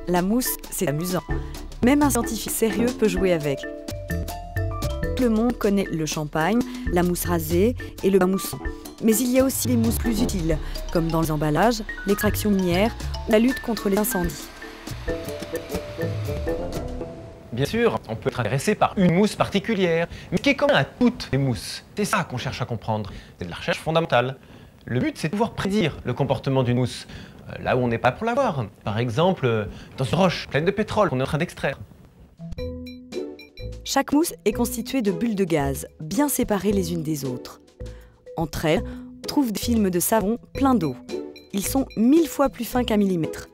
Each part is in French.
La mousse, c'est amusant. Même un scientifique sérieux peut jouer avec. Tout le monde connaît le champagne, la mousse rasée et le bain moussant. Mais il y a aussi des mousses plus utiles, comme dans les emballages, l'extraction minière ou la lutte contre les incendies. Bien sûr, on peut être intéressé par une mousse particulière, mais qui est commun à toutes les mousses. C'est ça qu'on cherche à comprendre. C'est de la recherche fondamentale. Le but, c'est de pouvoir prédire le comportement d'une mousse, là où on n'est pas pour l'avoir. Par exemple, dans une roche pleine de pétrole qu'on est en train d'extraire. Chaque mousse est constituée de bulles de gaz, bien séparées les unes des autres. Entre elles, on trouve des films de savon pleins d'eau. Ils sont 1000 fois plus fins qu'un millimètre.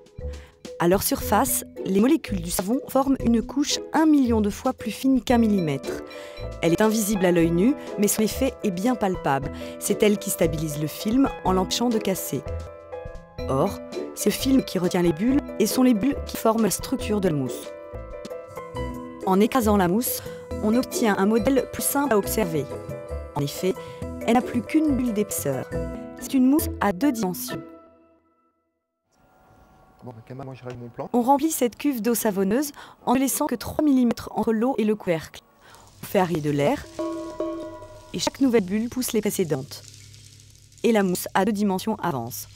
À leur surface, les molécules du savon forment une couche 1 million de fois plus fine qu'un millimètre. Elle est invisible à l'œil nu, mais son effet est bien palpable. C'est elle qui stabilise le film en l'empêchant de casser. Or, c'est le film qui retient les bulles et sont les bulles qui forment la structure de la mousse. En écrasant la mousse, on obtient un modèle plus simple à observer. En effet, elle n'a plus qu'une bulle d'épaisseur. C'est une mousse à 2 dimensions. On remplit cette cuve d'eau savonneuse en ne laissant que 3 mm entre l'eau et le couvercle. On fait arriver de l'air et chaque nouvelle bulle pousse les précédentes. Et la mousse à 2 dimensions avance.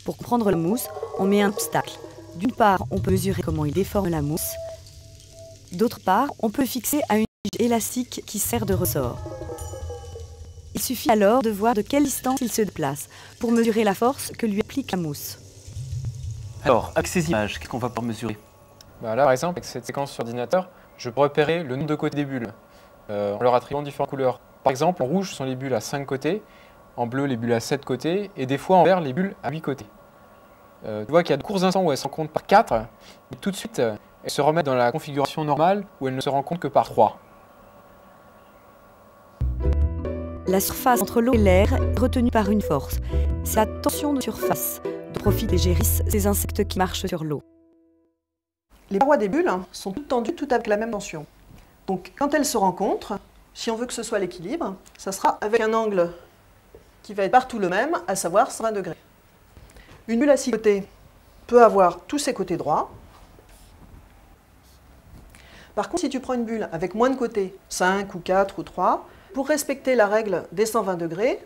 Pour comprendre la mousse, on met un obstacle. D'une part, on peut mesurer comment il déforme la mousse. D'autre part, on peut fixer à une tige élastique qui sert de ressort. Il suffit alors de voir de quelle distance il se déplace pour mesurer la force que lui applique la mousse. Alors, avec ces images, qu'est-ce qu'on va pouvoir mesurer? Là, par exemple, avec cette séquence sur ordinateur, je peux repérer le nombre de côtés des bulles en leur attribuant différentes couleurs. Par exemple, en rouge, ce sont les bulles à 5 côtés, en bleu, les bulles à 7 côtés, et des fois en vert, les bulles à 8 côtés. Tu vois qu'il y a de courts instants où elles se rencontrent par 4, mais tout de suite, elles se remettent dans la configuration normale où elles ne se rencontrent que par 3. La surface entre l'eau et l'air est retenue par une force. C'est la tension de surface dont profitent et gérissent ces insectes qui marchent sur l'eau. Les parois des bulles sont toutes tendues, toutes avec la même tension. Donc quand elles se rencontrent, si on veut que ce soit l'équilibre, ça sera avec un angle qui va être partout le même, à savoir 120 degrés. Une bulle à 6 côtés peut avoir tous ses côtés droits. Par contre, si tu prends une bulle avec moins de côtés, 5 ou 4 ou 3, pour respecter la règle des 120 degrés,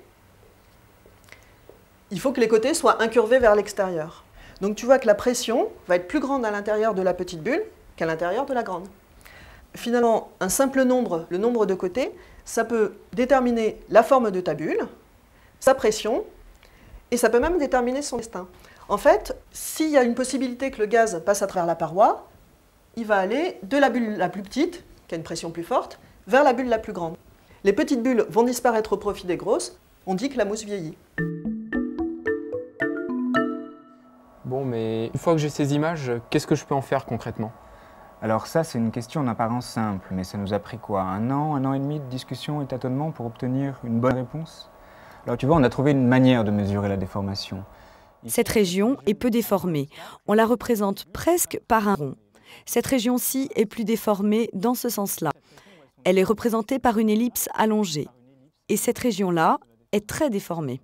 il faut que les côtés soient incurvés vers l'extérieur. Donc tu vois que la pression va être plus grande à l'intérieur de la petite bulle qu'à l'intérieur de la grande. Finalement, un simple nombre, le nombre de côtés, ça peut déterminer la forme de ta bulle, sa pression, et ça peut même déterminer son destin. En fait, s'il y a une possibilité que le gaz passe à travers la paroi, il va aller de la bulle la plus petite, qui a une pression plus forte, vers la bulle la plus grande. Les petites bulles vont disparaître au profit des grosses, on dit que la mousse vieillit. Bon, mais une fois que j'ai ces images, qu'est-ce que je peux en faire concrètement? Alors ça, c'est une question en apparence simple, mais ça nous a pris quoi? Un an et demi de discussion et tâtonnement pour obtenir une bonne réponse? Alors tu vois, on a trouvé une manière de mesurer la déformation. Cette région est peu déformée. On la représente presque par un rond. Cette région-ci est plus déformée dans ce sens-là. Elle est représentée par une ellipse allongée. Et cette région-là est très déformée.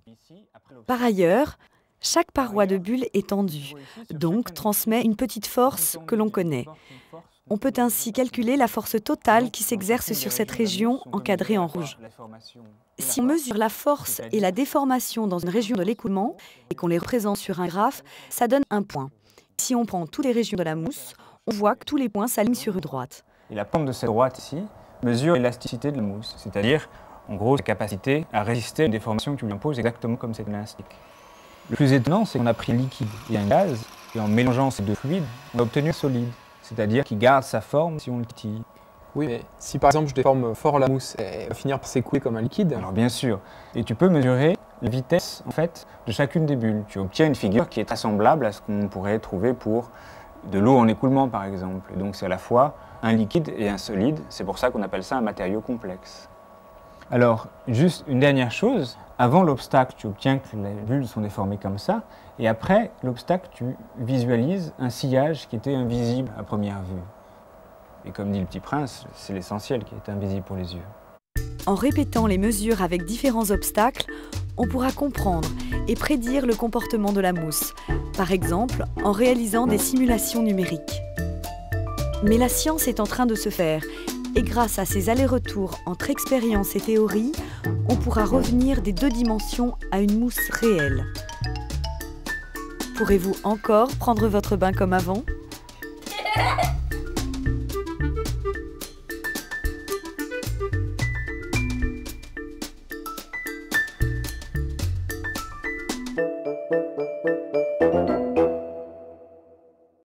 Par ailleurs, chaque paroi de bulle est tendue, donc transmet une petite force que l'on connaît. On peut ainsi calculer la force totale qui s'exerce sur cette région encadrée en rouge. Si on mesure la force et la déformation dans une région de l'écoulement et qu'on les représente sur un graphe, ça donne un point. Si on prend toutes les régions de la mousse, on voit que tous les points s'alignent sur une droite. Et la pente de cette droite ici mesure l'élasticité de la mousse, c'est-à-dire, en gros, sa capacité à résister à une déformation que tu lui imposes exactement comme c'est élastique. Le plus étonnant, c'est qu'on a pris un liquide et un gaz, et en mélangeant ces deux fluides, on a obtenu un solide, c'est-à-dire qu'il garde sa forme si on le titille. Oui, mais si par exemple je déforme fort la mousse, elle va finir par s'écouler comme un liquide. Alors bien sûr, et tu peux mesurer la vitesse en fait de chacune des bulles. Tu obtiens une figure qui est très semblable à ce qu'on pourrait trouver pour de l'eau en écoulement par exemple. Et donc c'est à la fois un liquide et un solide, c'est pour ça qu'on appelle ça un matériau complexe. Alors, juste une dernière chose, avant l'obstacle, tu obtiens que les bulles sont déformées comme ça, et après l'obstacle, tu visualises un sillage qui était invisible à première vue. Et comme dit le Petit Prince, c'est l'essentiel qui est invisible pour les yeux. En répétant les mesures avec différents obstacles, on pourra comprendre et prédire le comportement de la mousse, par exemple en réalisant des simulations numériques. Mais la science est en train de se faire, et grâce à ces allers-retours entre expérience et théorie, on pourra revenir des 2 dimensions à une mousse réelle. Pourrez-vous encore prendre votre bain comme avant ?